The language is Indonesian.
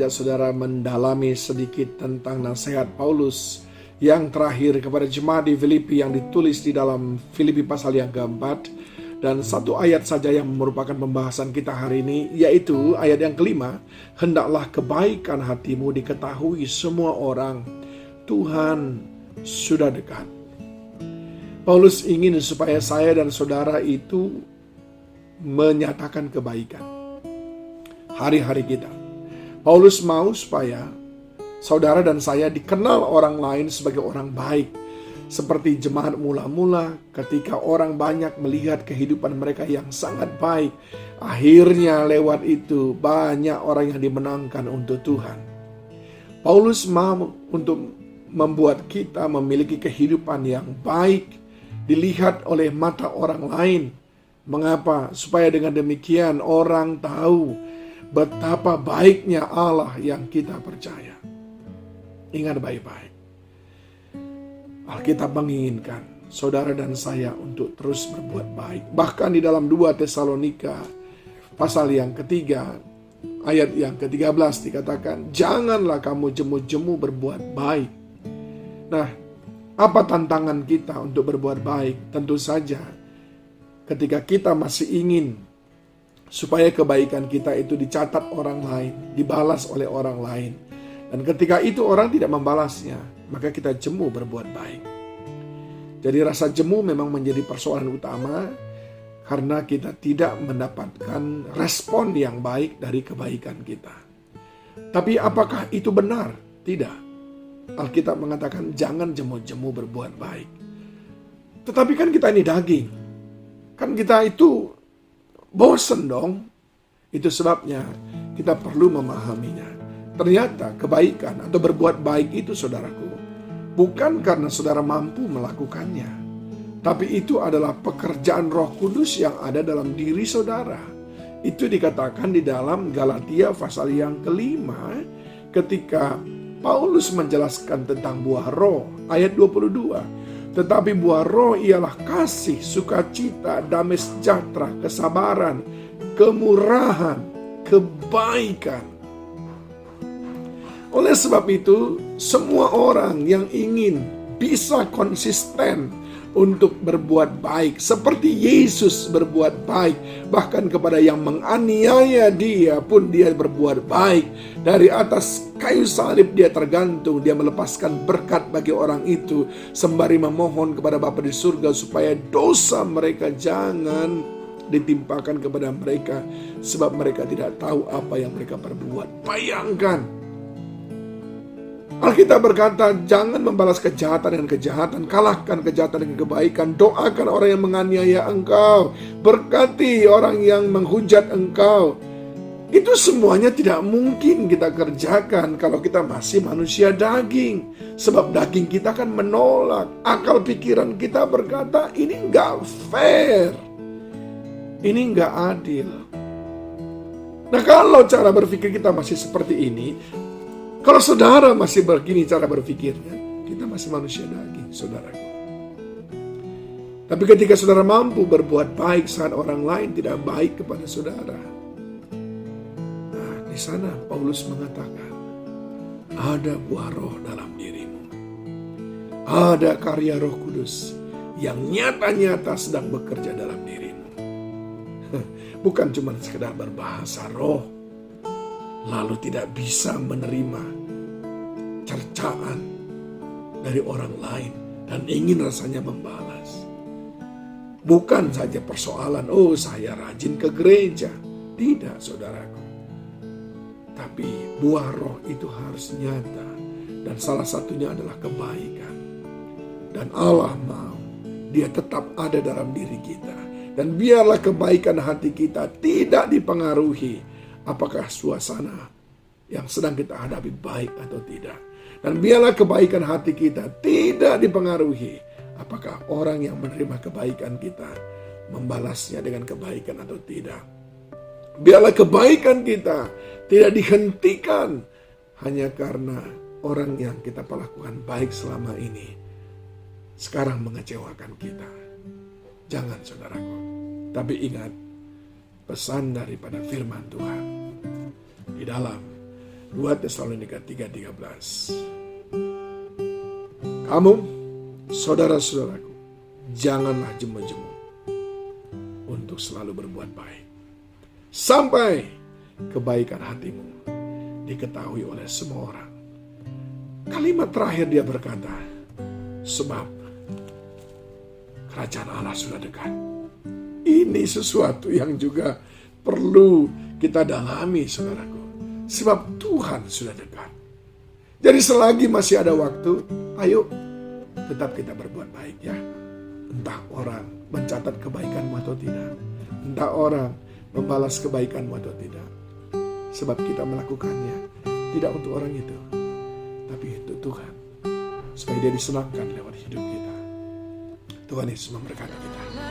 mengajak saudara mendalami sedikit tentang nasihat Paulus yang terakhir kepada jemaat di Filipi yang ditulis di dalam Filipi pasal yang keempat. Dan satu ayat saja yang merupakan pembahasan kita hari ini, yaitu ayat yang kelima. Hendaklah kebaikan hatimu diketahui semua orang, Tuhan sudah dekat. Paulus ingin supaya saya dan saudara itu menyatakan kebaikan hari-hari kita. Paulus mau supaya saudara dan saya dikenal orang lain sebagai orang baik. Seperti jemaat mula-mula ketika orang banyak melihat kehidupan mereka yang sangat baik. Akhirnya lewat itu banyak orang yang dimenangkan untuk Tuhan. Paulus mau untuk membuat kita memiliki kehidupan yang baik, dilihat oleh mata orang lain. Mengapa? Supaya dengan demikian orang tahu betapa baiknya Allah yang kita percaya. Ingat baik-baik. Alkitab menginginkan saudara dan saya untuk terus berbuat baik. Bahkan di dalam 2 Tesalonika pasal yang ketiga, ayat yang ke-13 dikatakan, janganlah kamu jemu-jemu berbuat baik. Nah, apa tantangan kita untuk berbuat baik? Tentu saja ketika kita masih ingin supaya kebaikan kita itu dicatat orang lain, dibalas oleh orang lain. Dan ketika itu orang tidak membalasnya, maka kita jemu berbuat baik. Jadi rasa jemu memang menjadi persoalan utama karena kita tidak mendapatkan respon yang baik dari kebaikan kita. Tapi apakah itu benar? Tidak. Alkitab mengatakan jangan jemu-jemu berbuat baik. Tetapi kan kita ini daging. Kan kita itu bosen dong. Itu sebabnya kita perlu memahaminya. Ternyata kebaikan atau berbuat baik itu saudaraku, bukan karena saudara mampu melakukannya. Tapi itu adalah pekerjaan Roh Kudus yang ada dalam diri saudara. Itu dikatakan di dalam Galatia pasal yang kelima ketika Paulus menjelaskan tentang buah roh. Ayat 22. Tetapi buah roh ialah kasih, sukacita, damai sejahtera, kesabaran, kemurahan, kebaikan. Oleh sebab itu, semua orang yang ingin bisa konsisten untuk berbuat baik, seperti Yesus berbuat baik, bahkan kepada yang menganiaya dia pun dia berbuat baik. Dari atas kayu salib dia tergantung, dia melepaskan berkat bagi orang itu, sembari memohon kepada Bapa di surga supaya dosa mereka jangan ditimpakan kepada mereka, sebab mereka tidak tahu apa yang mereka perbuat. Bayangkan, Alkitab berkata, jangan membalas kejahatan dengan kejahatan, kalahkan kejahatan dengan kebaikan, doakan orang yang menganiaya engkau, berkati orang yang menghujat engkau. Itu semuanya tidak mungkin kita kerjakan kalau kita masih manusia daging. Sebab daging kita kan menolak, akal pikiran kita berkata, ini gak fair, ini gak adil. Nah, kalau cara berpikir kita masih seperti ini, kalau saudara masih begini cara berpikirnya, kita masih manusia daging, saudaraku. Tapi ketika saudara mampu berbuat baik saat orang lain tidak baik kepada saudara, nah di sana Paulus mengatakan, ada buah roh dalam dirimu. Ada karya Roh Kudus yang nyata-nyata sedang bekerja dalam dirimu. Bukan cuma sekedar berbahasa roh, lalu tidak bisa menerima cercaan dari orang lain dan ingin rasanya membalas. Bukan saja persoalan, oh saya rajin ke gereja. Tidak, saudaraku. Tapi buah roh itu harus nyata. Dan salah satunya adalah kebaikan. Dan Allah mau dia tetap ada dalam diri kita. Dan biarlah kebaikan hati kita tidak dipengaruhi apakah suasana yang sedang kita hadapi baik atau tidak. Dan biarlah kebaikan hati kita tidak dipengaruhi apakah orang yang menerima kebaikan kita membalasnya dengan kebaikan atau tidak. Biarlah kebaikan kita tidak dihentikan hanya karena orang yang kita perlakukan baik selama ini sekarang mengecewakan kita. Jangan, saudaraku. Tapi ingat pesan daripada firman Tuhan di dalam 2 Tesalonika 3:13. Kamu, saudara-saudaraku, janganlah jemu-jemu untuk selalu berbuat baik, sampai kebaikan hatimu diketahui oleh semua orang. Kalimat terakhir dia berkata, sebab kerajaan Allah sudah dekat. Ini sesuatu yang juga perlu kita dalami, saudaraku. Sebab Tuhan sudah dekat. Jadi selagi masih ada waktu, ayo tetap kita berbuat baik ya. Entah orang mencatat kebaikanmu atau tidak. Entah orang membalas kebaikanmu atau tidak. Sebab kita melakukannya tidak untuk orang itu, tapi untuk Tuhan. Supaya dia disenangkan lewat hidup kita. Tuhan Yesus memberkati kita.